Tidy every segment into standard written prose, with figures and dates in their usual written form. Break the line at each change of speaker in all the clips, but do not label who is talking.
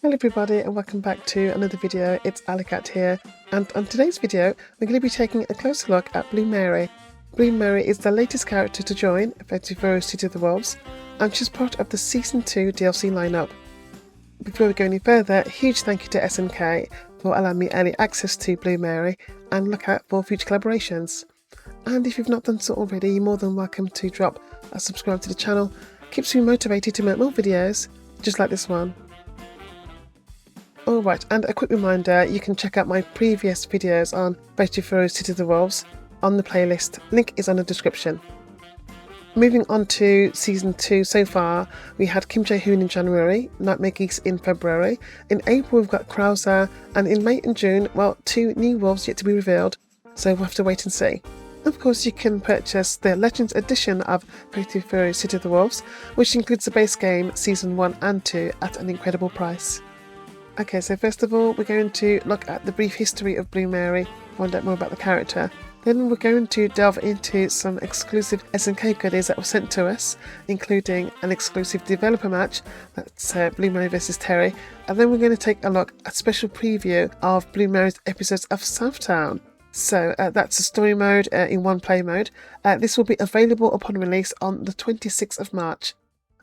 Hello everybody and welcome back to another video. It's Aly Kat here, and on today's video we're going to be taking a closer look at Blue Mary. Blue Mary is the latest character to join effectively City of the Wolves, and she's part of the Season 2 DLC lineup. Before we go any further, a huge thank you to SNK for allowing me early access to Blue Mary, and look out for future collaborations. And if you've not done so already, you're more than welcome to drop a subscribe to the channel. Keeps me motivated to make more videos just like this one. Alright, and a quick reminder, you can check out my previous videos on City of the Wolves on the playlist, link is on the description. Moving on to Season 2 so far, we had Kim Jae Hoon in January, Nightmare Geese in February, in April we've got Krauser, and in May and June, well, 2 new wolves yet to be revealed, so we'll have to wait and see. Of course, you can purchase the Legends edition of City of the Wolves, which includes the base game Season 1 and 2 at an incredible price. Okay, so first of all, we're going to look at the brief history of Blue Mary, find out more about the character. Then we're going to delve into some exclusive SNK goodies that were sent to us, including an exclusive developer match, that's Blue Mary vs Terry, and then we're going to take a look at a special preview of Blue Mary's episodes of Southtown. So that's a story mode in one play mode. This will be available upon release on the 26th of March.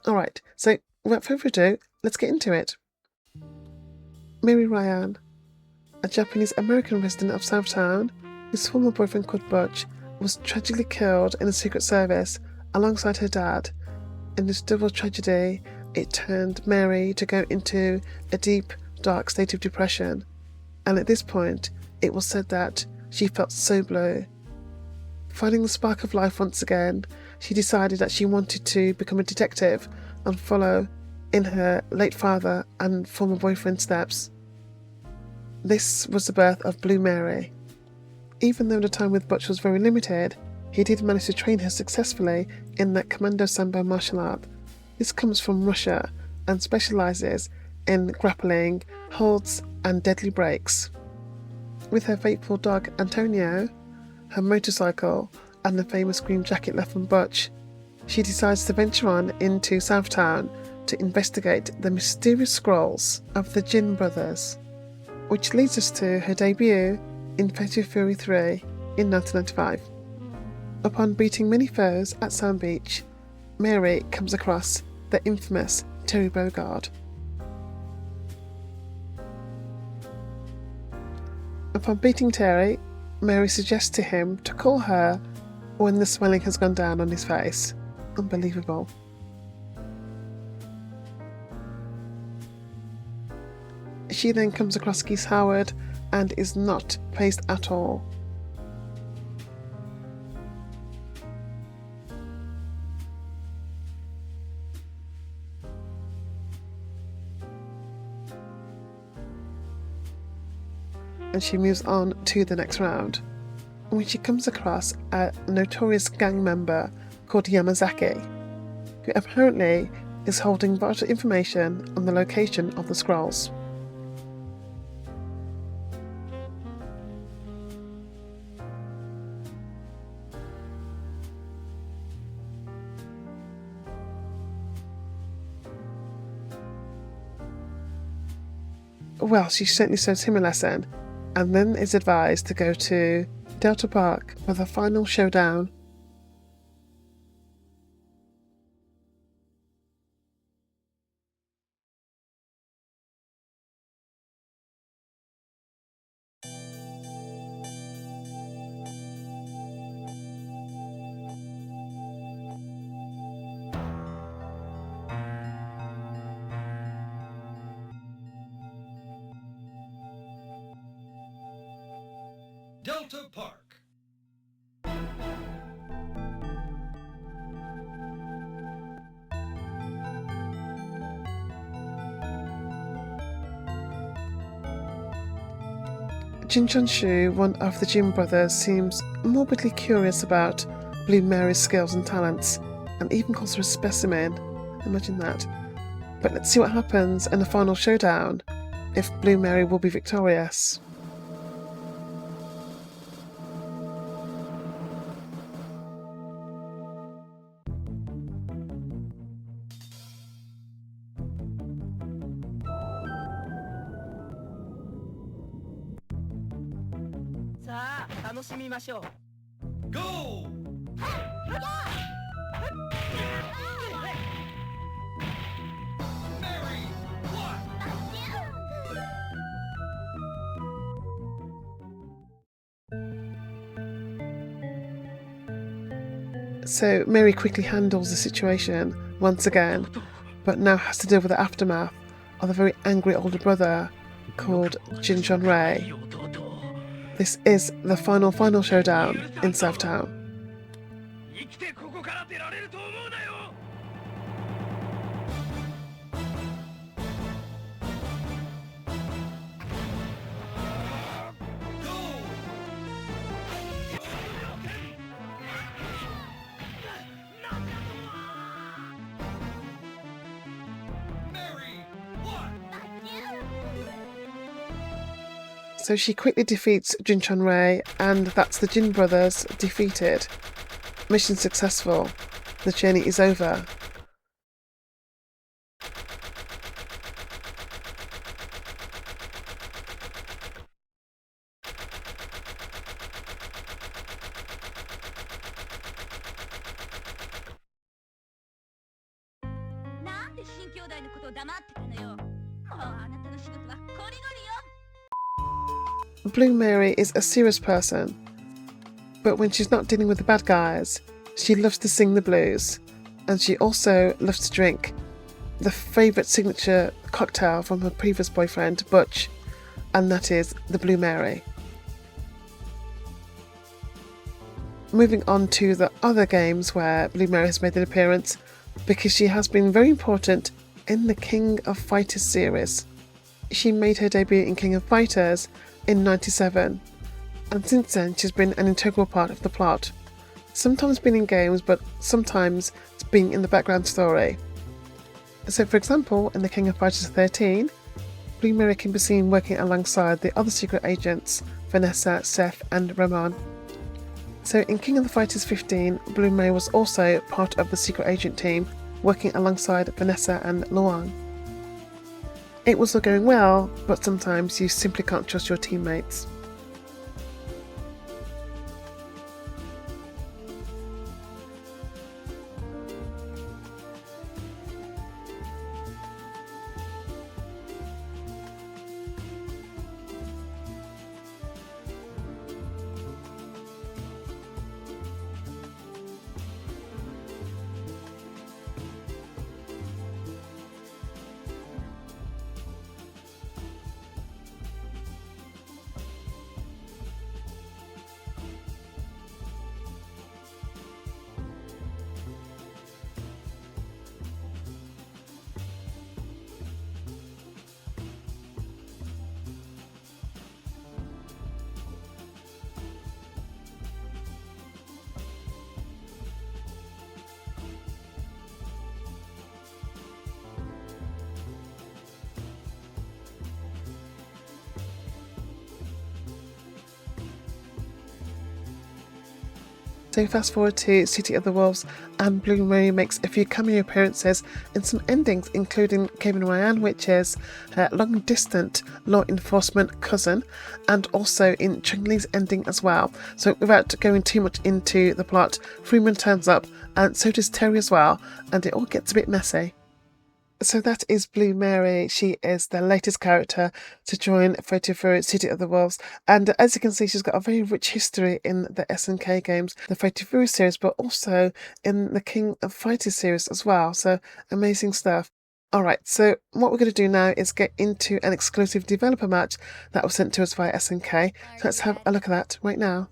Alright, so without further ado, let's get into it. Mary Ryan, a Japanese-American resident of Southtown, whose former boyfriend called Butch was tragically killed in the Secret Service alongside her dad. In this double tragedy, it turned Mary to go into a deep, dark state of depression, and at this point, it was said that she felt so blue. Finding the spark of life once again, she decided that she wanted to become a detective and follow in her late father and former boyfriend's steps. This was the birth of Blue Mary. Even though the time with Butch was very limited, he did manage to train her successfully in the Commando Sambo martial art. This comes from Russia and specialises in grappling, holds and deadly breaks. With her faithful dog Antonio, her motorcycle and the famous green jacket left from Butch, she decides to venture on into Southtown to investigate the mysterious scrolls of the Jin brothers, which leads us to her debut in Fatal Fury 3 in 1995. Upon beating many foes at Sand Beach, Mary comes across the infamous Terry Bogard. Upon beating Terry, Mary suggests to him to call her when the swelling has gone down on his face. Unbelievable. She then comes across Geese Howard and is not phased at all. And she moves on to the next round, when she comes across a notorious gang member called Yamazaki, who apparently is holding vital information on the location of the scrolls. Well, she certainly shows him a lesson, and then is advised to go to Delta Park for the final showdown.
Delta Park.
Jin Chun-shu, one of the Jin brothers, seems morbidly curious about Blue Mary's skills and talents, and even calls her a specimen. Imagine that. But let's see what happens in the final showdown, if Blue Mary will be victorious.
Go! Mary, what?
So Mary quickly handles the situation once again, but now has to deal with the aftermath of a very angry older brother called Jin Ray. This is the final showdown in Southtown. So she quickly defeats Jin Ray, and that's the Jin brothers defeated. Mission successful. The journey is over. Blue Mary is a serious person, but when she's not dealing with the bad guys, she loves to sing the blues, and she also loves to drink the favourite signature cocktail from her previous boyfriend, Butch, and that is the Blue Mary. Moving on to the other games where Blue Mary has made an appearance, because she has been very important in the King of Fighters series. She made her debut in King of Fighters in '97, and since then she's been an integral part of the plot, sometimes being in games but sometimes being in the background story. So for example, in the King of Fighters 13, Blue Mary can be seen working alongside the other secret agents, Vanessa, Seth and Ramon. So in King of the Fighters 15, Blue Mary was also part of the secret agent team, working alongside Vanessa and Luang. It was all going well, but sometimes you simply can't trust your teammates. So fast forward to City of the Wolves, and Blue Mary makes a few cameo appearances in some endings, including Kevin Ryan, which is her long-distant law enforcement cousin, and also in Chung-Li's ending as well. So without going too much into the plot, Freeman turns up, and so does Terry as well, and it all gets a bit messy. So that is Blue Mary. She is the latest character to join Photo for City of the Wolves, and as you can see, she's got a very rich history in the SNK games, the Photo Fury series, but also in the King of Fighters series as well. So amazing stuff. Alright, so what we're going to do now is get into an exclusive developer match that was sent to us via SNK. So let's have a look at that right now.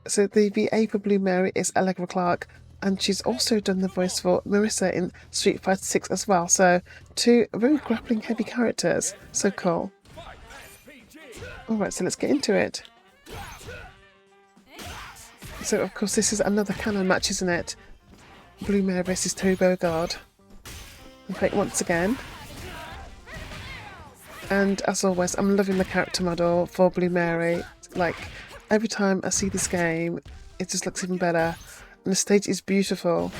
So the VA for Blue Mary is Allegra Clark, and she's also done the voice for Marissa in Street Fighter 6 as well. So two very grappling heavy characters. So cool. Alright, so let's get into it. So of course this is another canon match, isn't it? Blue Mary versus Terry Bogard. Okay, once again. And as always, I'm loving the character model for Blue Mary. Like, every time I see this game, it just looks even better. And the stage is beautiful.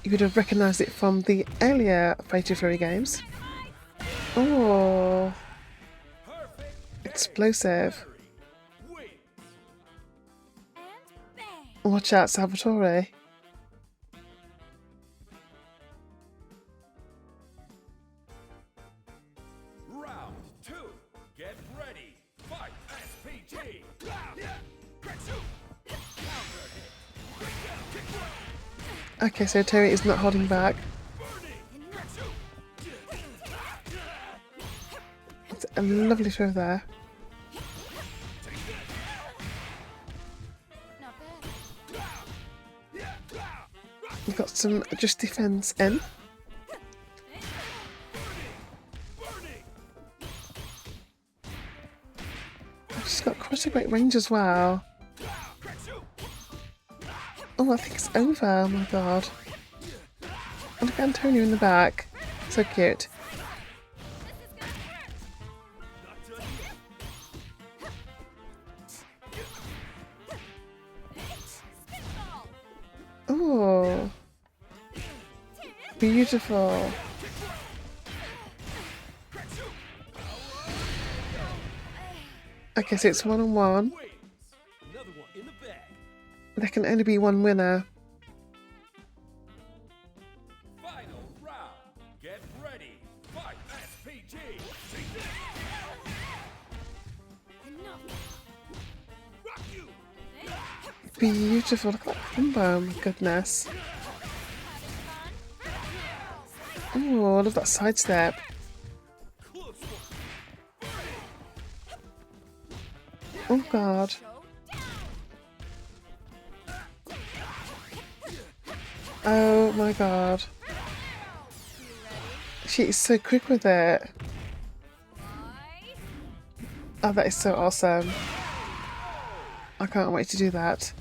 You would have recognised it from the earlier Photo Fury games. Oh, explosive.
Wins.
Watch out, Salvatore.
Round 2. Get ready. Fight. SPG.
Okay, so Terry is not holding back. It's a lovely throw there. We've got some just defense in. She's got quite a great range as well. Oh, I think it's over. Oh my god. And look at Antonio in the back. So cute. Oh, beautiful. Okay, so it's 1-on-1.
Another one in the bag.
There can only be one winner.
Final round. Get ready. Fight. SPG. Rock you.
Beautiful. Look at that combo. My goodness. Oh, I love that sidestep.
Close one.
Oh god. Oh my god. She is so quick with it. Oh, that is so awesome. I can't wait to do that.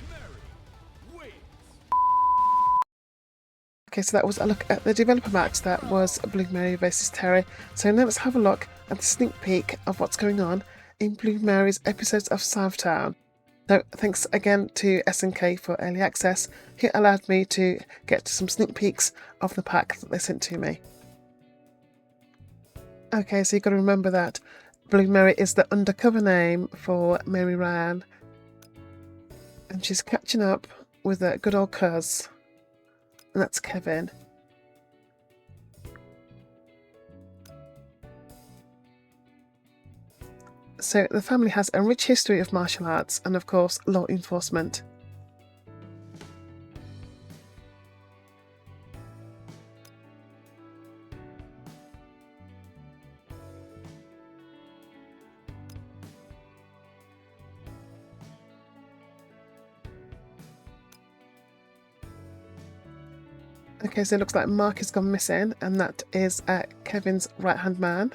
Okay, so that was a look at the developer match. That was Blue Mary versus Terry. So now let's have a look at the sneak peek of what's going on in Blue Mary's episodes of Southtown. So thanks again to SNK for early access, who allowed me to get some sneak peeks of the pack that they sent to me. Okay, so you've got to remember that Blue Mary is the undercover name for Mary Ryan. And she's catching up with a good old cuz. And that's Kevin. So the family has a rich history of martial arts and of course law enforcement. Okay, so it looks like Mark has gone missing, and that is Kevin's right-hand man.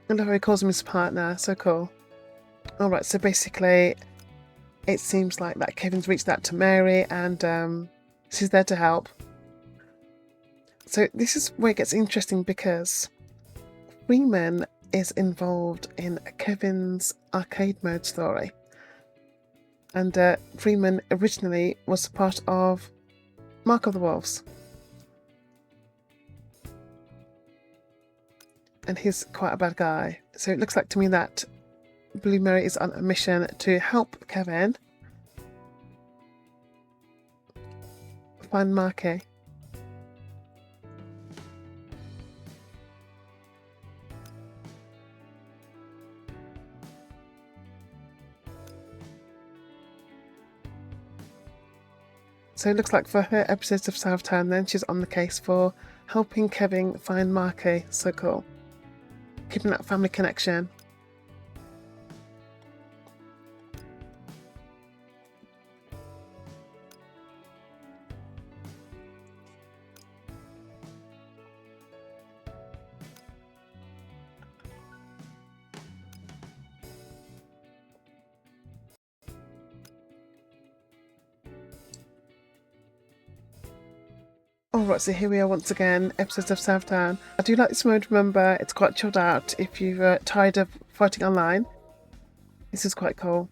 I love how he calls him his partner, so cool. Alright, so basically it seems like that Kevin's reached out to Mary and she's there to help. So this is where it gets interesting because Freeman is involved in Kevin's arcade mode story. And Freeman originally was part of Mark of the Wolves. And he's quite a bad guy. So it looks like to me that Blue Mary is on a mission to help Kevin find Marky. So it looks like for her episodes of Southtown then she's on the case for helping Kevin find Marky. So cool. Keeping that family connection. Alright, so here we are once again, episodes of Southtown. I do like this mode, remember, it's quite chilled out if you're tired of fighting online. This is quite cool.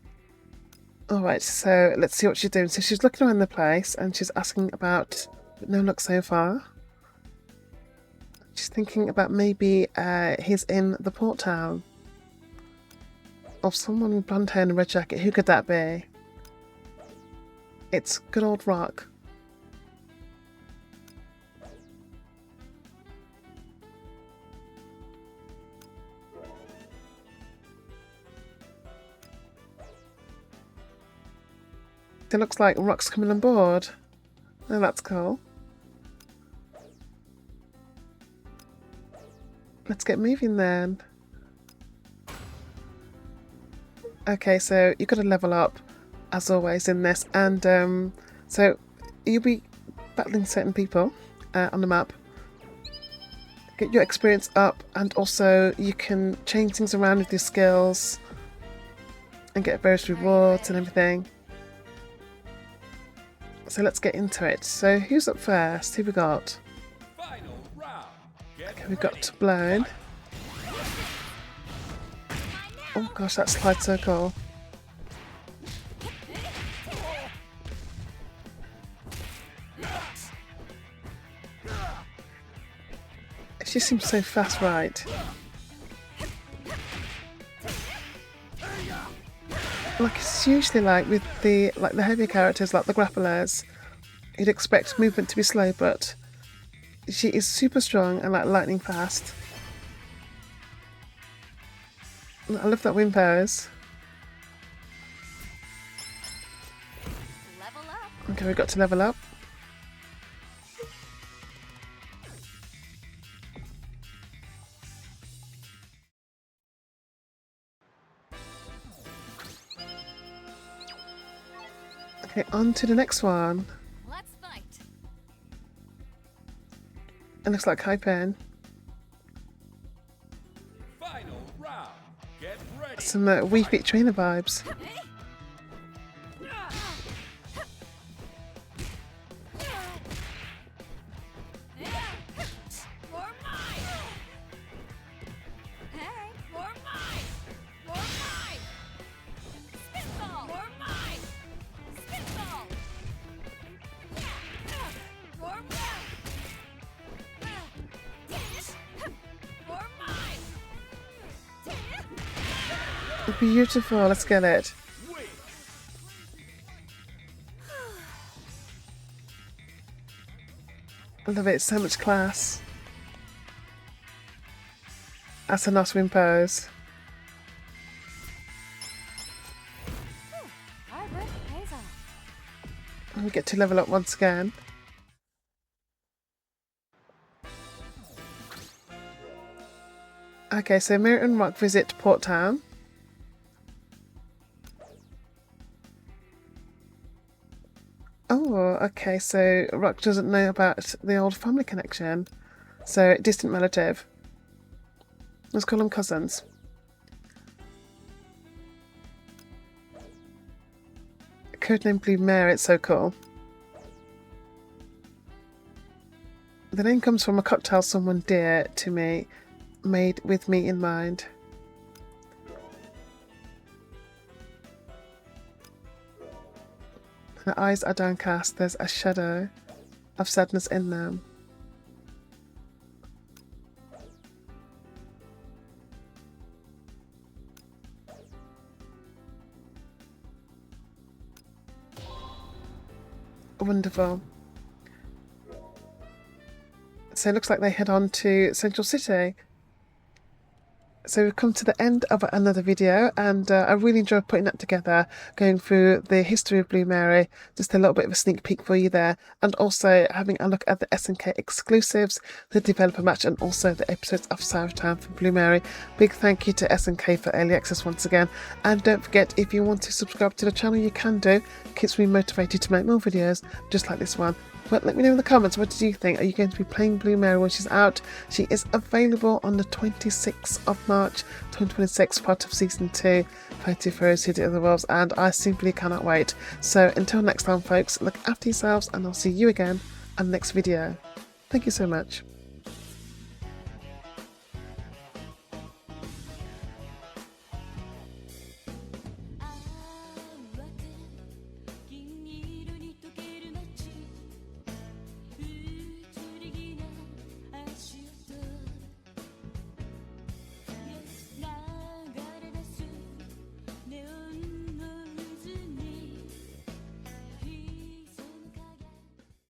Alright, so let's see what she's doing. So she's looking around the place and she's asking about, but no luck so far. She's thinking about maybe he's in the port town. Or someone with blonde hair and a red jacket. Who could that be? It's good old Rock. It looks like Rock's coming on board. Oh, that's cool. Let's get moving then. Okay, so you've got to level up, as always, in this. And so you'll be battling certain people on the map. Get your experience up, and also you can change things around with your skills and get various rewards and everything. So let's get into it. So who's up first? Who we got?
Final round.
Okay, we've got Blown. Oh gosh, that slide so cool. She seems so fast, right? Like it's usually like with the heavier characters, like the grapplers, you'd expect movement to be slow, but she is super strong and like lightning fast. I love that wind pose.
Level up.
Okay, we've got to level up. Okay, on to the next one.
Let's fight.
It looks like Hypen.
Final round. Get ready.
Some Wii Fit trainer vibes.
You're mine. Hey, you're mine. You're mine. Spitball. You're mine. Spitball. You're mine. You're mine.
Beautiful, let's get it.
Win.
I love it, so much class. That's a nice wind pose.
Hard work pays off.
And we get to level up once again. Okay, so Mirror and Rock visit Port Town. Oh, okay, so Rock doesn't know about the old family connection. So, distant relative. Let's call them cousins. Codename Blue Mare, it's so cool. The name comes from a cocktail someone dear to me made with me in mind. Her eyes are downcast, there's a shadow of sadness in them. Wonderful. So it looks like they head on to Central City. So we've come to the end of another video, and I really enjoyed putting that together, going through the history of Blue Mary, just a little bit of a sneak peek for you there, and also having a look at the SNK exclusives, the developer match, and also the episodes of Southtown for Blue Mary. Big thank you to SNK for early access once again, and don't forget, if you want to subscribe to the channel, you can do. It keeps me motivated to make more videos just like this one. But let me know in the comments, what did you think? Are you going to be playing Blue Mary when she's out? She is available on the 26th of March 2026, part of Season 2, Fighting for City of the Wolves, and I simply cannot wait. So until next time folks, look after yourselves, and I'll see you again on the next video. Thank you so much.